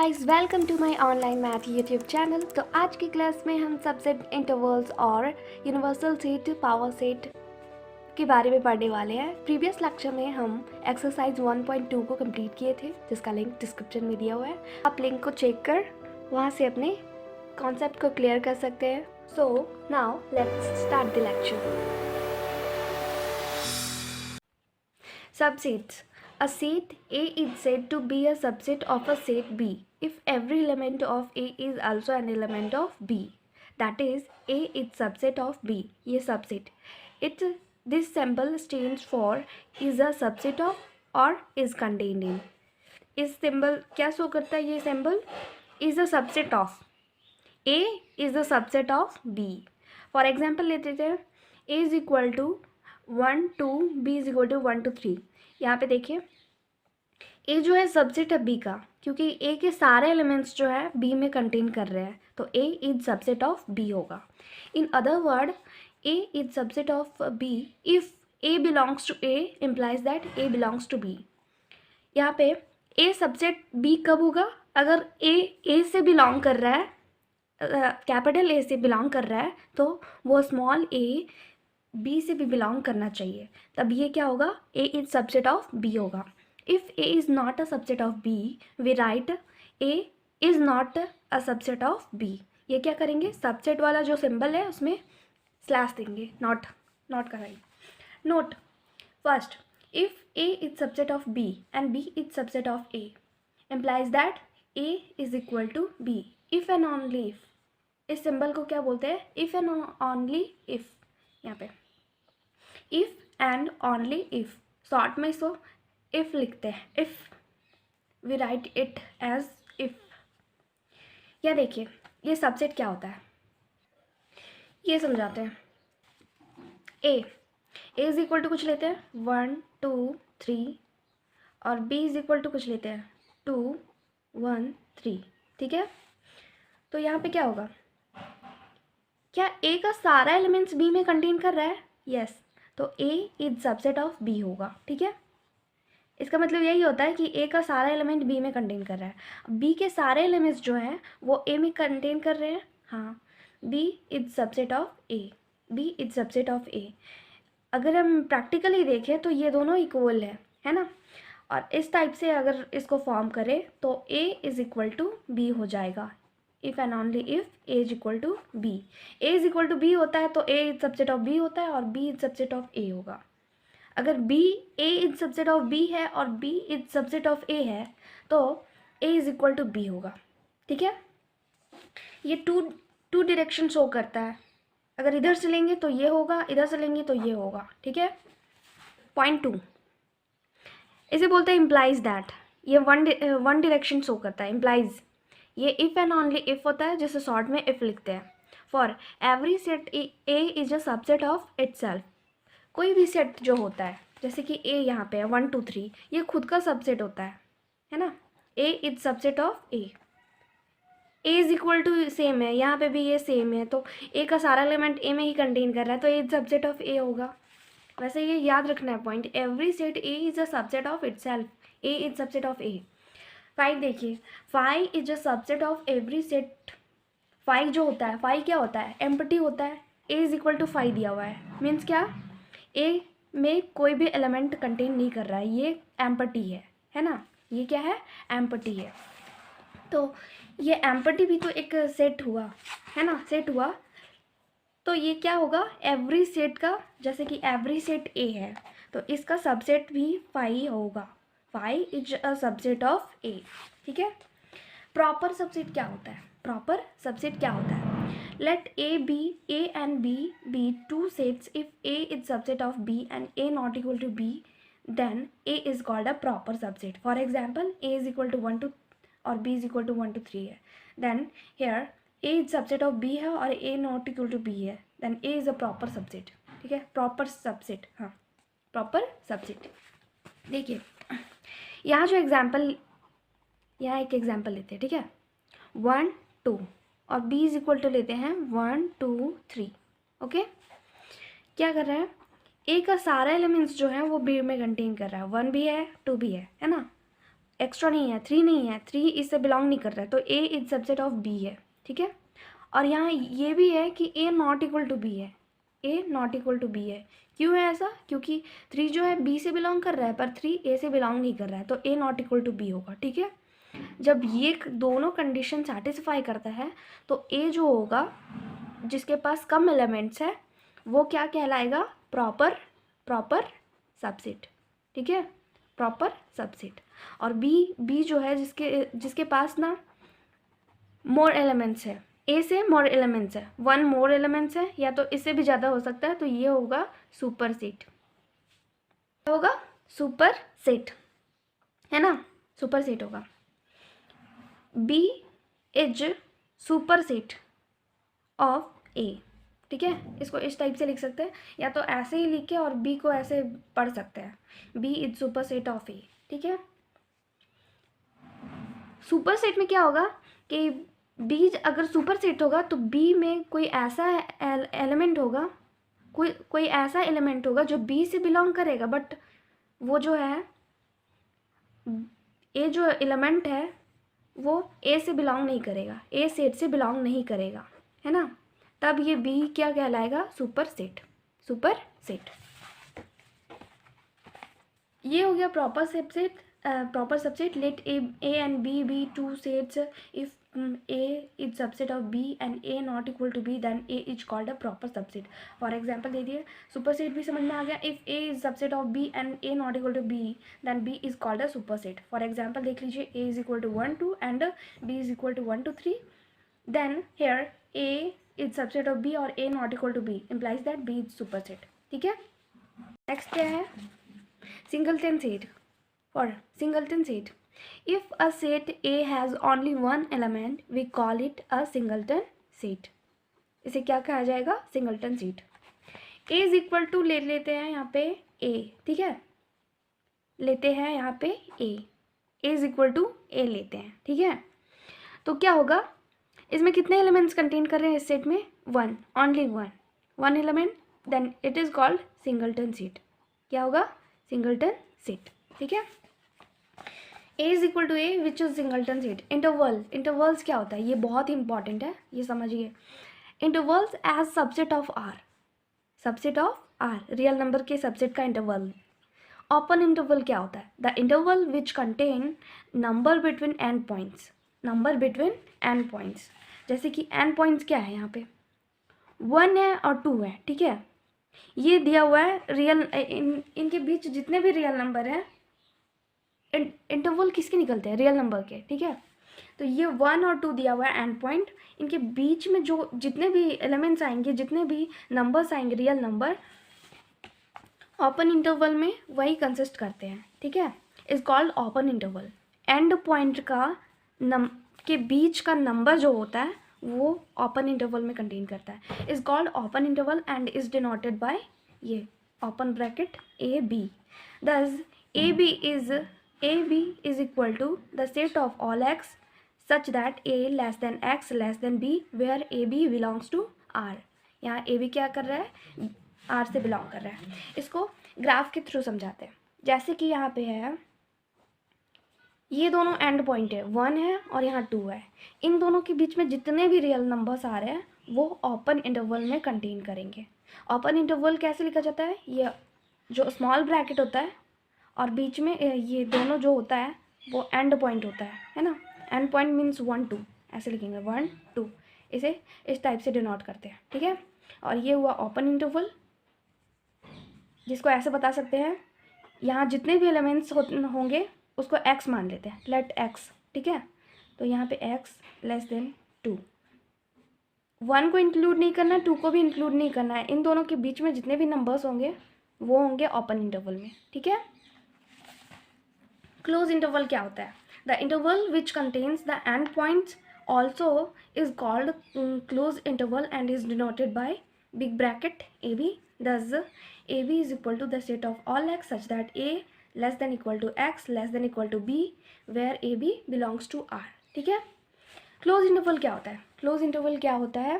Guys, welcome to my online math YouTube channel. तो आज की क्लास में हम सबसेट, इंटरवल्स और यूनिवर्सल सेट, पावर सेट के बारे में पढ़ने वाले हैं। प्रीवियस लेक्चर में हम एक्सरसाइज 1.2 को कंप्लीट किए थे, जिसका लिंक डिस्क्रिप्शन में दिया हुआ है। आप लिंक को चेक कर वहाँ से अपने कॉन्सेप्ट को क्लियर कर सकते हैं। So now let's start the lecture. Subsets. A set A is said to be a subset of a set B if every element of A is also an element of B. That is, A is subset of B. ये subset. This symbol stands for is a subset of or is contained in. इस symbol क्या show करता है? ये symbol is a subset of. A is a subset of B. For example लेते हैं, A is equal to 1 2, B is equal to 1 to 3. यहाँ पे देखिए, ए जो है सबसेट है बी का, क्योंकि ए के सारे एलिमेंट्स जो है बी में कंटेन कर रहे हैं, तो A is subset of B होगा। In other word, A is subset of B if A belongs to A implies that A belongs to B. यहाँ पे ए सबसेट बी कब होगा? अगर ए से बिलोंग कर रहा है, कैपिटल ए से बिलोंग कर रहा है, तो वो स्मॉल ए बी से भी बिलोंग करना चाहिए, तब ये क्या होगा? A is subset of B होगा। If A is not a subset of B, we write A is not a subset of B. ये क्या करेंगे? सबसेट वाला जो सिंबल है उसमें स्लैश देंगे, नॉट कराएंगे। Note first, if A is subset of B and B is subset of A implies that A is equal to B. If and only if, इस सिंबल को क्या बोलते हैं? If and only if. यहाँ पे if and only if, short में इसको if लिखते हैं। If we write it as if. या देखिए, ये सबसेट क्या होता है ये समझाते हैं। ए इज इक्वल टू कुछ लेते हैं 1 2 3, और बी इज इक्वल टू कुछ लेते हैं 2 1 3। ठीक है, तो यहाँ पे क्या होगा? क्या ए का सारा एलिमेंट्स बी में कंटेन कर रहा है? यस, तो A is subset of B होगा। ठीक है, इसका मतलब यही होता है कि ए का सारा एलिमेंट बी में कंटेन कर रहा है। बी के सारे एलिमेंट्स जो हैं वो ए में कंटेन कर रहे हैं। हाँ, B is subset of A, B is subset of A. अगर हम प्रैक्टिकली देखें तो ये दोनों इक्वल है ना। और इस टाइप से अगर इसको फॉर्म करें तो A is equal to B हो जाएगा। If and only if A is equal to B. A is equal to B होता है तो A is subset of B होता है, और B is subset of A होगा। अगर B A is subset of B है और B is subset of A है, तो A is equal to B होगा। ठीक है, ये टू डायरेक्शन शो करता है। अगर इधर से लेंगे तो ये होगा, इधर से लेंगे तो ये होगा। ठीक है, पॉइंट 2 इसे बोलते हैं इम्प्लाइज दैट। ये वन डायरेक्शन शो करता है, इम्प्लाइज। ये इफ़ एंड ओनली इफ़ होता है, जिसे शॉर्ट में इफ़ लिखते हैं। For every set A is a subset of itself. कोई भी सेट जो होता है, जैसे कि ए यहाँ पे है 1 2 3, ये खुद का सबसेट होता है ना। A is subset of A. A is equal to same है, यहाँ पे भी ये सेम है, तो ए का सारा एलिमेंट ए में ही कंटेन कर रहा है, तो A is subset of A होगा। वैसे ये याद रखना है point, every set A is a subset of itself, A is subset of A. 5 देखिए, 5 is a subset of every set. 5 जो होता है, 5 क्या होता है? एम्प्टी होता है। ए इज इक्वल टू 5 दिया हुआ है, मीन्स क्या? ए में कोई भी एलिमेंट कंटेन नहीं कर रहा है, ये एम्प्टी है ना। ये क्या है? एम्प्टी है। तो ये एम्प्टी भी तो एक सेट हुआ है ना, सेट हुआ। तो ये क्या होगा? एवरी सेट का, जैसे कि एवरी सेट ए है, तो इसका सबसेट भी 5 होगा। 5 is a subset of A. ठीक है, प्रॉपर सबसेट क्या होता है? प्रॉपर सबसेट क्या होता है? Let A and B be two sets. If A is subset of B and A not equal to B, then A is called a proper subset. For example, A is equal to 1 to और B is equal to 1 to 3 है, then here A is subset of B है और A not equal to B है, then A is a proper subset. ठीक है, proper subset। हाँ, proper subset। देखिए, यहाँ जो एग्जाम्पल, यहाँ एक एग्जाम्पल लेते हैं। ठीक है, 1 2 और b इज इक्वल टू लेते हैं 1 2 3। ओके, क्या कर रहा है? ए का सारा एलिमेंट्स जो है वो बी में कंटेन कर रहा है, 1 भी है 2 भी है ना। एक्स्ट्रा नहीं है, 3 नहीं है, 3 इससे बिलोंग नहीं कर रहा है, तो A is subset of B है, ठीक है। और यहाँ ये भी है कि ए नॉट इक्वल टू बी है, ए नॉट इक्वल टू बी है। क्यों है ऐसा? क्योंकि 3 जो है बी से बिलोंग कर रहा है पर 3 ए से बिलोंग नहीं कर रहा है, तो ए नॉट इक्वल टू बी होगा, ठीक है। जब ये दोनों कंडीशन सेटिस्फाई करता है तो ए जो होगा जिसके पास कम एलिमेंट्स है वो क्या कहलाएगा? प्रॉपर सबसेट, ठीक है, प्रॉपर सबसेट। और बी जो है जिसके पास ना मोर एलिमेंट्स है, ए से मोर एलिमेंट्स है, 1 मोर एलिमेंट्स है, या तो इससे भी ज़्यादा हो सकता है, तो ये होगा सुपर सेट, क्या होगा? सुपर सेट, है ना, सुपर सेट होगा। B is superset of A, ठीक है। इसको इस टाइप से लिख सकते हैं, या तो ऐसे ही लिख के और बी को ऐसे पढ़ सकते हैं, B is superset of A, ठीक है। सुपर सेट में क्या होगा कि बी अगर सुपर सेट होगा तो बी में कोई ऐसा एलिमेंट होगा, कोई ऐसा एलिमेंट होगा जो बी से बिलोंग करेगा, बट वो जो है ए जो एलिमेंट है वो ए से बिलोंग नहीं करेगा, ए सेट से बिलोंग नहीं करेगा, है ना। तब ये बी क्या कहलाएगा? Superset, superset. ये हो गया proper subset. Proper subset, let A and B be two sets, if A is subset of B and A not equal to B then A is called a proper subset. For example दे दिए, superset भी समझ में आ गया। If A is subset of B and A not equal to B then B is called a super set. For example देख लीजिए, A is equal to 1 2 and B is equal to 1 2 3, then here A is subset of B और A not equal to B implies that B is superset, ठीक है। Next क्या है? Singleton set. For singleton set, if a set A has only one element we call it a singleton set। इसे क्या कहा जाएगा? Singleton set. A is equal to ले लेते हैं यहाँ पे A, ठीक है, लेते हैं यहाँ पे A is equal to A लेते हैं, ठीक है। तो क्या होगा? इसमें कितने एलिमेंट्स कंटेन कर रहे हैं इस सेट में? 1, only 1 element, then it is called singleton set. क्या होगा? सिंगलटन सेट, ठीक है। A is equal to A which is singleton set. Intervals क्या होता है? ये बहुत ही इंपॉर्टेंट है, ये समझिए। Intervals as subset of R, subset of R, real number के सबसेट का इंटरवल। ओपन इंटरवल क्या होता है? The interval which contain number between end points, number between end points. जैसे कि एंड पॉइंट्स क्या है यहाँ पे? 1 है और 2 है, ठीक है। ये दिया हुआ है रियल, इनके बीच जितने भी रियल नंबर हैं, इंटरवल किसके निकलते हैं? रियल नंबर के, ठीक है। तो ये 1 और 2 दिया हुआ है एंड पॉइंट, इनके बीच में जो जितने भी एलिमेंट्स आएंगे, जितने भी नंबर्स आएंगे रियल नंबर, ओपन इंटरवल में वही कंसिस्ट करते हैं, ठीक है, is called open interval. And point का के बीच का नंबर जो होता है वो ओपन इंटरवल में कंटेन करता है, is called open interval and is denoted by ये open bracket A B. Thus A B is equal to the set of all x such that a less than x less than b where a b belongs to r। यहाँ a b क्या कर रहा है? r से belong कर रहा है। इसको ग्राफ के थ्रू समझाते हैं। जैसे कि यहाँ पे है, ये दोनों एंड पॉइंट है, 1 है और यहाँ 2 है। इन दोनों के बीच में जितने भी रियल नंबर्स आ रहे हैं वो ओपन इंटरवल में कंटेन करेंगे। ओपन इंटरवल कैसे लिखा जाता है? ये जो स्मॉल ब्रैकेट होता है और बीच में ये दोनों जो होता है वो एंड पॉइंट होता है ना। एंड पॉइंट मीन्स 1 2, ऐसे लिखेंगे 1 2, इसे इस टाइप से डिनोट करते हैं, ठीक है। और ये हुआ ओपन इंटरवल, जिसको ऐसे बता सकते हैं, यहाँ जितने भी एलिमेंट्स होंगे उसको x मान लेते हैं, लेट x, ठीक है। तो यहाँ पे x लेस देन 2, 1 को इंक्लूड नहीं करना है, 2 को भी इंक्लूड नहीं करना है। इन दोनों के बीच में जितने भी नंबर्स होंगे वो होंगे ओपन इंटरवल में, ठीक है। क्लोज इंटरवल क्या होता है? The interval which contains the end points also is called close interval and is denoted by big bracket A B. Thus A B is equal to the set of all x such that A less than equal to x less than equal to B where A B belongs to R, ठीक है। Close interval क्या होता है? Close interval क्या होता है?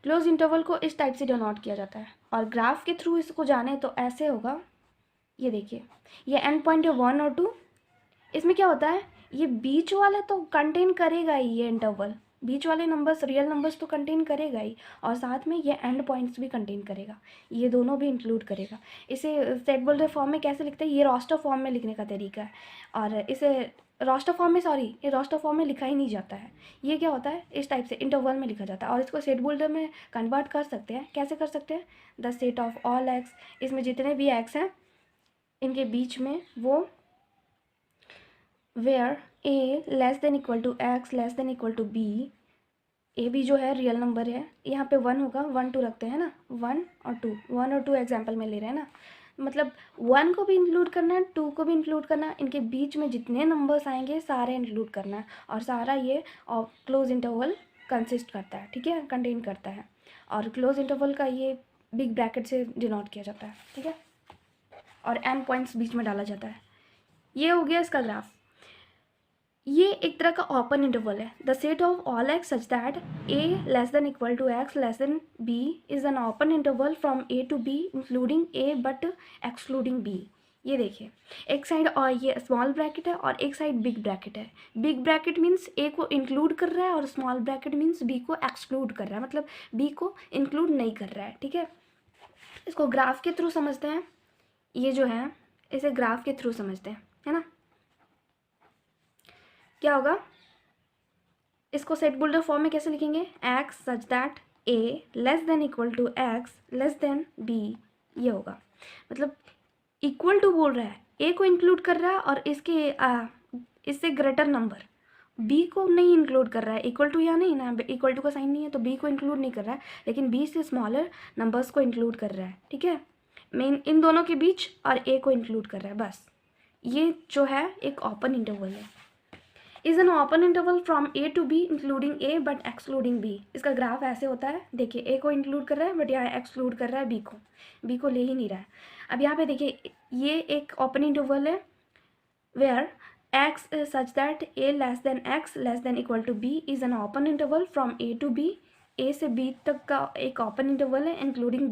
Close interval को इस टाइप से डिनोट किया जाता है, और ग्राफ के थ्रू इसको जाने तो ऐसे होगा। ये देखिए, ये एंड पॉइंट है 1 और 2, इसमें क्या होता है? ये बीच वाले तो कंटेन करेगा ही, ये इंटरवल बीच वाले नंबर्स रियल नंबर्स तो कंटेन करेगा ही, और साथ में ये एंड पॉइंट्स भी कंटेन करेगा, ये दोनों भी इंक्लूड करेगा। इसे सेट बोल्डर फॉर्म में कैसे लिखते हैं, ये रोस्टर फॉर्म में लिखने का तरीका है, और इसे रोस्टर फॉर्म में, सॉरी ये रोस्टर फॉर्म में लिखा ही नहीं जाता है, ये क्या होता है इस टाइप से इंटरवल में लिखा जाता है, और इसको सेट बोल्डर में कन्वर्ट कर सकते हैं। कैसे कर सकते हैं, the set of all X, इसमें जितने भी एक्स हैं इनके बीच में वो where A less than equal to x less than equal to B, A भी जो है रियल नंबर है, यहाँ पे 1 होगा, 1 2 रखते हैं ना, 1 और 2, 1 और 2 एग्जाम्पल में ले रहे हैं ना, मतलब 1 को भी इंक्लूड करना है, 2 को भी इंक्लूड करना है, इनके बीच में जितने नंबर्स आएंगे सारे इंक्लूड करना है, और सारा ये और क्लोज इंटरवल कंसिस्ट करता है, ठीक है, कंटेन करता है, और क्लोज इंटरवल का ये बिग ब्रैकेट से डिनोट किया जाता है, ठीक है, और एन पॉइंट्स बीच में डाला जाता है। ये हो गया इसका ग्राफ। ये एक तरह का ओपन इंटरवल है। The set of all x such that A less than equal to x less than B is an open interval from A to B including A but excluding B. ये देखिए, एक side और ये small bracket है और एक side big bracket है। Big bracket means ए को इंक्लूड कर रहा है और स्मॉल ब्रैकेट मीन्स बी को एक्सक्लूड कर रहा है, मतलब बी को इंक्लूड नहीं कर रहा है, ठीक है। इसको ग्राफ के थ्रू समझते हैं, ये जो है इसे ग्राफ के थ्रू समझते हैं, है ना। क्या होगा, इसको सेट बोल्डर फॉर्म में कैसे लिखेंगे, x such that A less than equal to x less than B, ये होगा, मतलब इक्वल टू बोल रहा है, ए को इंक्लूड कर रहा है और इससे ग्रेटर नंबर बी को नहीं इंक्लूड कर रहा है, इक्वल टू या नहीं ना, इक्वल टू का साइन नहीं है तो बी को इंक्लूड नहीं कर रहा है, लेकिन बी से स्मॉलर नंबर्स को इंक्लूड कर रहा है, ठीक है, मेन इन दोनों के बीच, और ए को इंक्लूड कर रहा है, बस ये जो है एक ओपन इंटरवल है। Is an open interval from A to B including A but excluding B. इसका ग्राफ ऐसे होता है, देखिए ए को इंक्लूड कर रहा है बट यहाँ एक्सक्लूड कर रहा है बी को ले ही नहीं रहा है। अब यहाँ पे देखिए ये एक ओपन इंटरवल है where X is such that A less than X less than equal to B is an open interval from A to B, A से बी तक का एक ओपन इंटरवल है इंक्लूडिंग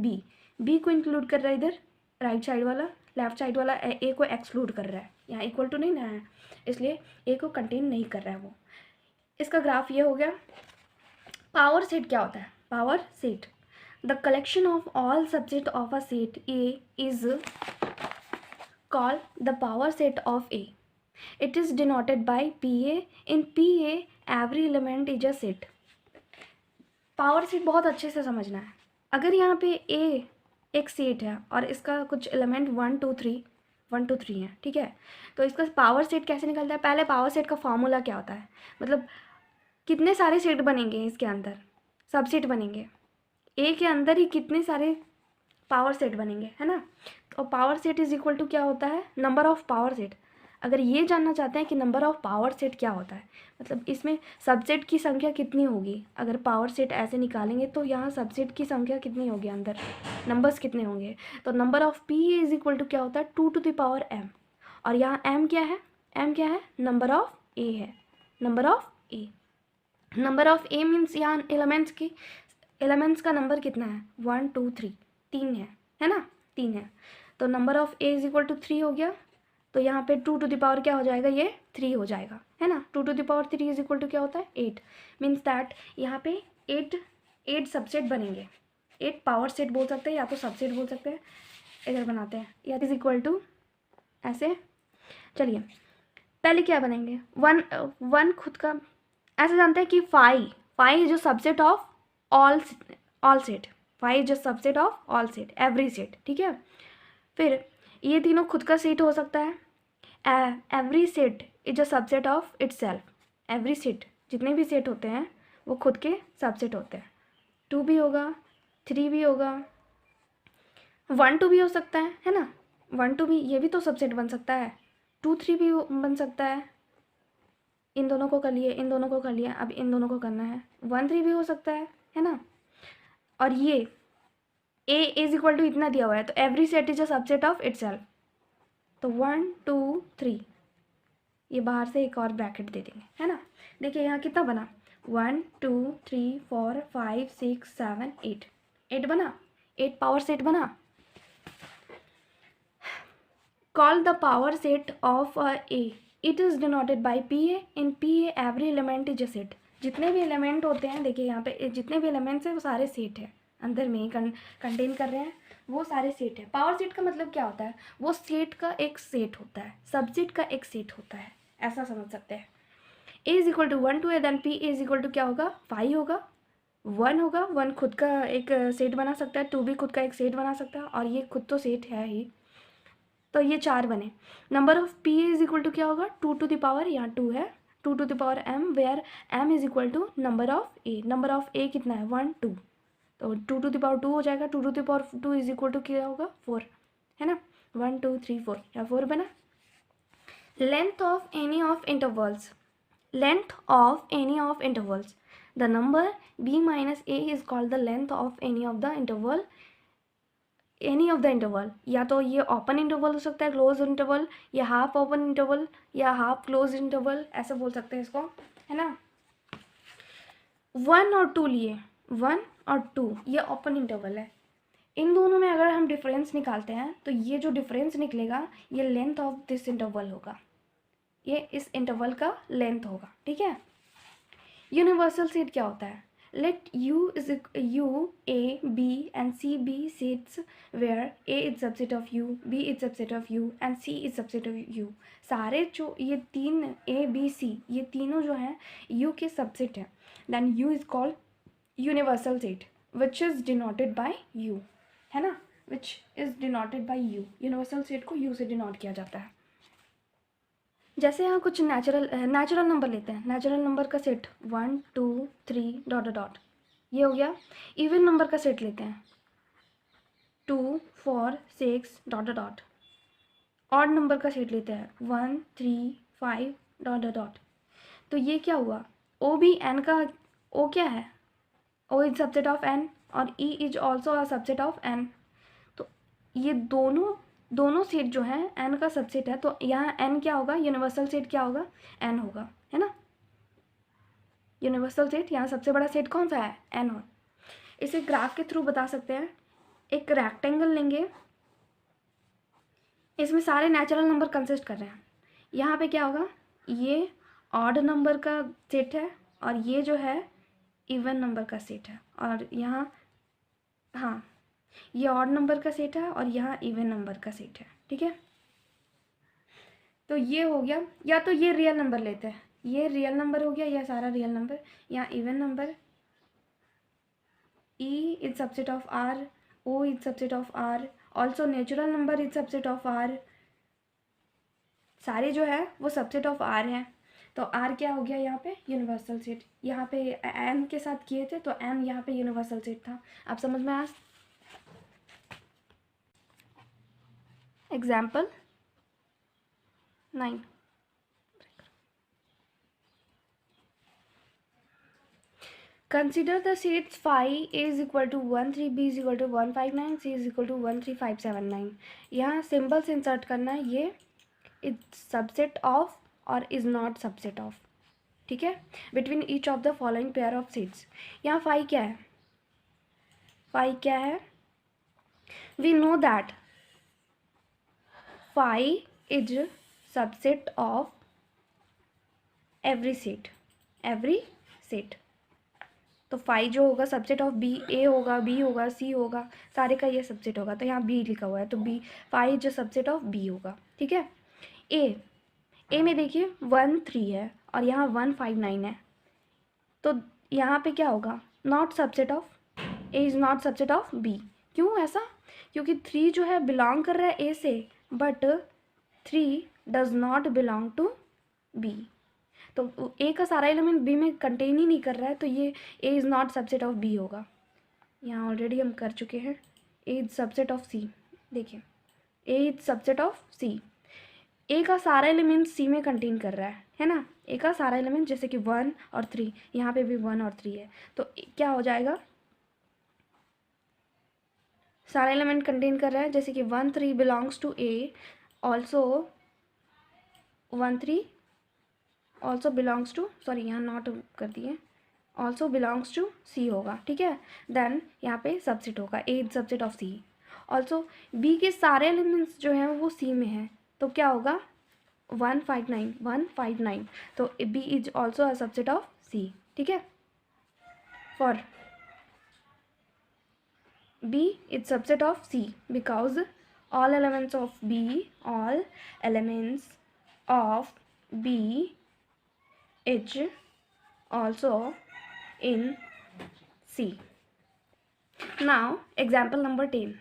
बी को इंक्लूड कर रहा है इधर राइट साइड वाला, लेफ्ट साइड वाला ए को एक्सक्लूड कर रहा है, यहाँ इक्वल टू नहीं ना है इसलिए ए को कंटेन नहीं कर रहा है वो। इसका ग्राफ ये हो गया। पावर सेट क्या होता है, power set the collection of all subject of a set A is called the power set of A. It is denoted by P A. In P A every element is a set. Power set बहुत अच्छे से समझना है। अगर यहाँ पे ए एक set है और इसका कुछ एलिमेंट 1 2 3 है, ठीक है, तो इसका पावर सेट कैसे निकलता है, पहले पावर सेट का फॉर्मूला क्या होता है, मतलब कितने सारे सेट बनेंगे इसके अंदर, सब सेट बनेंगे, ए के अंदर ही कितने सारे पावर सेट बनेंगे, है ना। तो power set is equal to क्या होता है, नंबर ऑफ पावर सेट। अगर ये जानना चाहते हैं कि नंबर ऑफ पावर सेट क्या होता है, मतलब इसमें सबसेट की संख्या कितनी होगी, अगर पावर सेट ऐसे निकालेंगे तो यहाँ सबसेट की संख्या कितनी होगी, अंदर नंबर्स कितने होंगे, तो number of P is equal to क्या होता है 2 टू द पावर m, और यहाँ m क्या है, नंबर ऑफ ए है, number of A. Number of A means यहाँ एलिमेंट्स का नंबर कितना है 1 2 3, 3 है ना, 3 है, तो number of A is equal to 3 हो गया, तो यहाँ पे 2 टू द पावर क्या हो जाएगा, ये 3 हो जाएगा, है ना। 2 to the power 3 is equal to क्या होता है 8, मीन्स दैट यहाँ पे 8 सबसेट बनेंगे, 8 पावर सेट बोल सकते हैं या तो सबसेट बोल सकते हैं, इधर बनाते हैं, या इज इक्वल टू ऐसे। चलिए पहले क्या बनेंगे, वन खुद का ऐसे जानते हैं कि फाइव इज जो subset of all set, five is जो subset of all set every set, ठीक है। फिर ये तीनों खुद का सेट हो सकता है, every set is a subset of itself. Every set जितने भी सेट होते हैं वो खुद के सबसेट होते हैं, 2 भी होगा, 3 भी होगा, 1 2 भी हो सकता है ना, 1 2 भी ये भी तो सबसेट बन सकता है, 2 3 भी बन सकता है, इन दोनों को कर लिए, इन दोनों को कर लिया, अब इन दोनों को करना है, 1 3 भी हो सकता है ना। और ये ए इज इक्वल टू इतना दिया हुआ है तो every set is a subset of itself, तो 1 2 3 ये बाहर से एक और ब्रैकेट दे देंगे, है ना। देखिए यहाँ कितना बना 1 2 3 4 5 6 7 8 बना, 8 पावर सेट बना। Call the power set of A it is denoted by P A. In P A every element is a set. जितने भी एलिमेंट होते हैं, देखिए यहाँ पे जितने भी एलिमेंट्स हैं वो सारे सेट हैं, अंदर में ही कंटेन कर रहे हैं, वो सारे सेट है. पावर सेट का मतलब क्या होता है, वो सेट का एक सेट होता है, सबसेट का एक सेट होता है, ऐसा समझ सकते हैं. A is equal to 1 to A, then P is equal to क्या होगा, 5 होगा. 1 होगा, 1 खुद का एक सेट बना सकता है, 2 भी खुद का एक सेट बना सकता है, और ये खुद तो सेट है ही, तो ये 4 बने. Number of P is equal to क्या होगा, 2 टू द पावर, यहाँ 2 है, 2 to the power M, where M is equal to number of A. Number of A कितना है, 1 2, तो 2 टू द पावर 2 हो जाएगा. 2 to the power 2 is equal to क्या होगा, 4, है ना. 1 2 3 4, या 4 बना. Length of any of intervals, length of any of intervals, the number b minus a is called the length of any of the interval. any of the interval, या तो ये open interval हो सकता है, क्लोज इंटरवल, या half open interval, या half close interval, ऐसे बोल सकते हैं इसको, है ना. 1 और 2 लिए, 1 और 2 ये ओपन इंटरवल है. इन दोनों में अगर हम डिफरेंस निकालते हैं तो ये जो डिफरेंस निकलेगा ये लेंथ ऑफ दिस इंटरवल होगा, ये इस इंटरवल का लेंथ होगा. ठीक है. यूनिवर्सल सेट क्या होता है, let U is U A B and C B sets where A is subset of U, B is subset of U and C is subset of U. सारे जो ये 3 ए बी सी ये तीनों जो हैं यू के subset हैं. Then U is called universal set which is denoted by U, है ना, which is denoted by U. Universal set को यू से डिनोट किया जाता है. जैसे यहाँ कुछ नेचुरल नंबर लेते हैं, नेचुरल नंबर का सेट 1 2 3 डॉट डॉट, ये हो गया. इवन नंबर का सेट लेते हैं 2 4 6 डॉट डॉट. ऑड नंबर का सेट लेते हैं 1 3 5 डॉट डॉट. तो ये क्या हुआ, ओ भी एन का, ओ क्या है, O is subset of N और E is also a subset of N. तो ये दोनों सेट जो है एन का सबसेट है, तो यहाँ एन क्या होगा, यूनिवर्सल सेट क्या होगा, एन होगा, है ना. यूनिवर्सल सेट यहाँ सबसे बड़ा सेट कौन सा है, एन हो. इसे ग्राफ के थ्रू बता सकते हैं. एक रेक्टेंगल लेंगे, इसमें सारे नेचुरल नंबर कंसिस्ट कर रहे हैं. यहाँ पे क्या होगा, ये ऑड नंबर का सेट है और ये जो है इवन नंबर का सेट है, और यहाँ हाँ ये ऑड नंबर का सेट है और यहाँ इवन नंबर का सेट है. ठीक है. तो ये हो गया. या तो ये रियल नंबर लेते हैं, ये रियल नंबर हो गया, यह सारा रियल नंबर. यहाँ even number, E is subset of R, O is subset of R, also natural number is subset of R. सारे जो है वो सबसेट ऑफ आर हैं. तो आर क्या हो गया यहाँ पे, यूनिवर्सल सेट. यहाँ पे एन के साथ किए थे तो एन यहाँ पे यूनिवर्सल सेट था. आप समझ में आया. Example 9. Consider the sets phi a is equal to 1 3, b is equal to 1 5 9, c is equal to 1 3 5 7 9. यहाँ सिम्बल्स इंसर्ट करना है, ये इज सबसेट ऑफ और इज नॉट सबसेट ऑफ. ठीक है. Between each of the following pair of sets. यहाँ phi क्या है, फाई क्या है, we know that phi is subset of every set, every set. तो फाई जो होगा सबसेट ऑफ बी, ए होगा, बी होगा, सी होगा, सारे का ये सबसेट होगा. तो यहाँ बी लिखा हुआ है तो बी, फाई जो सबसेट ऑफ बी होगा. ठीक है. ए में देखिए 1 3 है और यहाँ 1 5 9 है, तो यहाँ पे क्या होगा, not subset of, A is not subset of B. क्यों ऐसा, क्योंकि 3 जो है बिलोंग कर रहा है ए से, but 3 does not belong to B. तो ए का सारा एलिमेंट बी में कंटेन ही नहीं कर रहा है, तो ये A is not subset of B होगा. यहाँ ऑलरेडी हम कर चुके हैं. A is subset of C. देखिए A is subset of C. A का सारा एलिमेंट सी में कंटेन कर रहा है ना. ए का सारा एलिमेंट जैसे कि 1 और 3, यहाँ पे भी 1 और 3 है, तो क्या हो जाएगा, सारा एलिमेंट कंटेन कर रहा है, जैसे कि 1 3 belongs to A, also 1 3 also belongs to, sorry यहाँ नॉट कर दिए, ऑल्सो बिलोंग्स टू सी होगा. ठीक है. देन यहाँ पे सबसेट होगा, A is subset of C. Also B के सारे एलिमेंट्स जो हैं वो सी में हैं, तो क्या होगा, 159 तो B is also a subset of C. ठीक है. For B is subset of C because all elements of B is also in C. Now example number 10.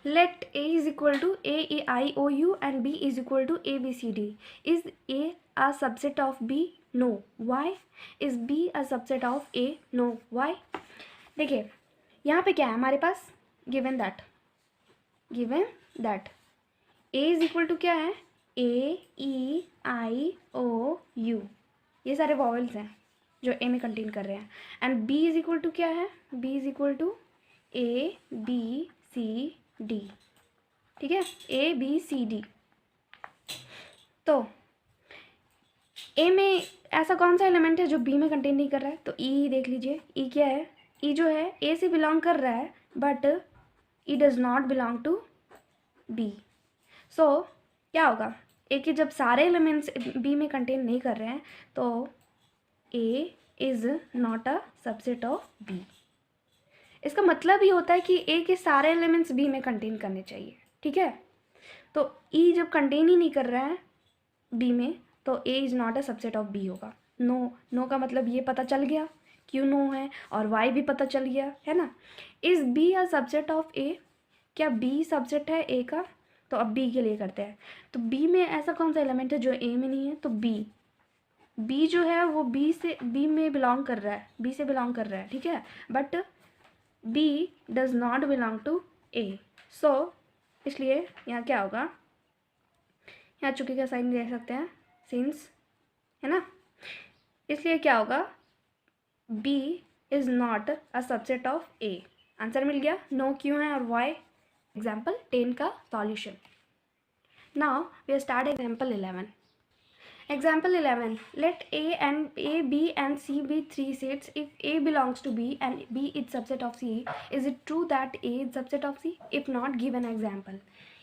Let A is equal to AEIOU and B is equal to ABCD. Is A a subset of B? No. Why? Is B a subset of A? No. Why? देखिए यहाँ पे क्या है हमारे पास, given that A is equal to क्या है, AEIOU, ये सारे वॉवल्स हैं जो A में कंटेन कर रहे हैं. And B is equal to क्या है, B is equal to ABCD. ठीक है, ABCD. तो A में ऐसा कौन सा एलिमेंट है जो B में कंटेन नहीं कर रहा है, तो E देख लीजिए. E क्या है, E जो है A से बिलोंग कर रहा है but E does not belong to B. So क्या होगा, A के जब सारे एलिमेंट्स B में कंटेन नहीं कर रहे हैं तो A is not a subset of B. इसका मतलब ही होता है कि A के सारे एलिमेंट्स B में कंटेन करने चाहिए. ठीक है, तो E जब कंटेन ही नहीं कर रहा है B में तो A is not a subset of B होगा. नो का मतलब ये पता चल गया क्यों नो है, और वाई भी पता चल गया है ना. Is B a subset of A, क्या बी सबसेट है ए का, तो अब बी के लिए करते हैं. तो बी में ऐसा कौन सा एलिमेंट है जो ए में नहीं है, तो बी जो है वो बी में बिलोंग कर रहा है, बी से बिलोंग कर रहा है. ठीक है, but B does not belong to A. So इसलिए यहाँ क्या होगा, यहाँ चुकी का साइन दे सकते हैं सिंस, है ना. इसलिए क्या होगा, B is not a subset of A. Answer मिल गया, नो क्यों है और वाई. एग्जाम्पल 10 का solution. Now we start example 11. Let A, B and C be three sets. If A belongs to B and B is subset of C, is it true that A is subset of C? If not, give an example.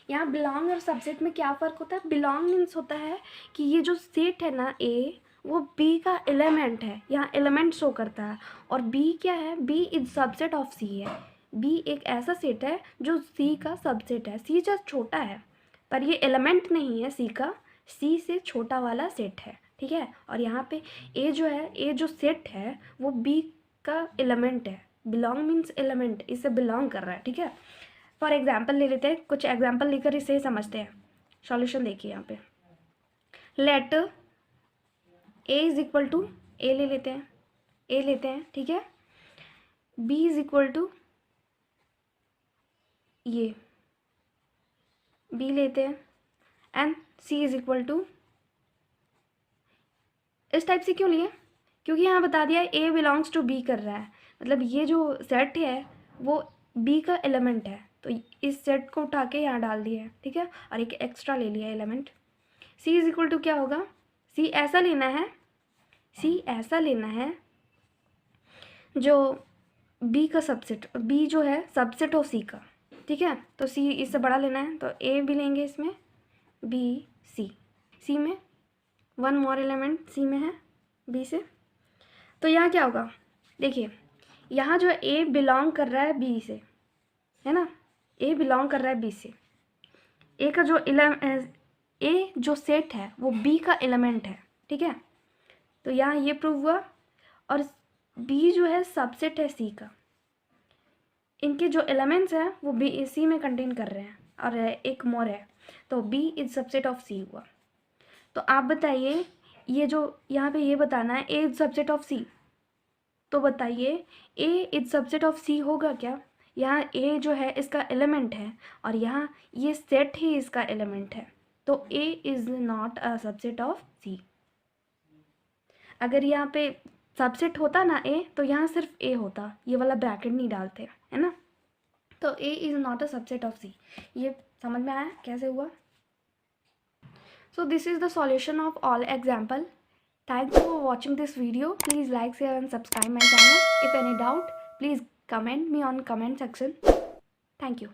यहाँ belong और subset में क्या फ़र्क होता है. belong means होता है कि ये जो सेट है ना A, वो B का एलिमेंट है, यहाँ एलिमेंट शो करता है. और B क्या है, B is subset of C है. B एक ऐसा सेट है जो C का सबसेट है. C जस्ट छोटा है पर ये एलिमेंट नहीं है C का, C से छोटा वाला सेट है. ठीक है, और यहाँ पे A जो है, A जो सेट है वो B का एलिमेंट है. बिलोंग मीन्स एलिमेंट, इससे बिलोंग कर रहा है. ठीक है, फॉर एग्जाम्पल ले लेते हैं, कुछ एग्जाम्पल लेकर इसे समझते हैं. सॉल्यूशन देखिए यहाँ पे. Let A is equal to A ले लेते हैं, ठीक है. B इज इक्वल टू ये B लेते हैं and C is equal to, इस टाइप से क्यों लिए, क्योंकि यहाँ बता दिया A बिलोंग्स टू B कर रहा है, मतलब ये जो सेट है वो B का एलिमेंट है, तो इस सेट को उठा के यहाँ डाल दिया है. ठीक है, और एक एक्स्ट्रा ले लिया element. C is equal to क्या होगा, C ऐसा लेना है जो B का सबसेट, B जो है सबसेट ऑफ C का. ठीक है, तो C इससे बड़ा लेना है तो A भी लेंगे इसमें, B C में वन मोर एलिमेंट C में है B से. तो यहाँ क्या होगा, देखिए यहाँ जो A बिलोंग कर रहा है B से, है ना, A बिलोंग कर रहा है B से. A का जो A जो सेट है वो B का एलिमेंट है. ठीक है, तो यहाँ ये प्रूव हुआ. और B जो है सबसेट है C का, इनके जो एलिमेंट्स हैं वो B C में कंटेन कर रहे हैं, और एक मोर है, तो B is subset of C हुआ. तो आप बताइए, ये जो यहाँ पे ये बताना है A is subset of C, तो बताइए A is subset of C होगा क्या. यहाँ A जो है इसका एलिमेंट है और यहाँ ये सेट ही इसका एलिमेंट है, तो A is not a subset of C. अगर यहाँ पे सबसेट होता ना A, तो यहाँ सिर्फ A होता, ये वाला ब्रैकेट नहीं डालते, है ना. तो A is not a subset of C. ये समझ में आया कैसे हुआ. So this is the solution of all example. Thanks for watching this video. Please like, share and subscribe my channel. If any doubt please comment me on comment section. Thank you.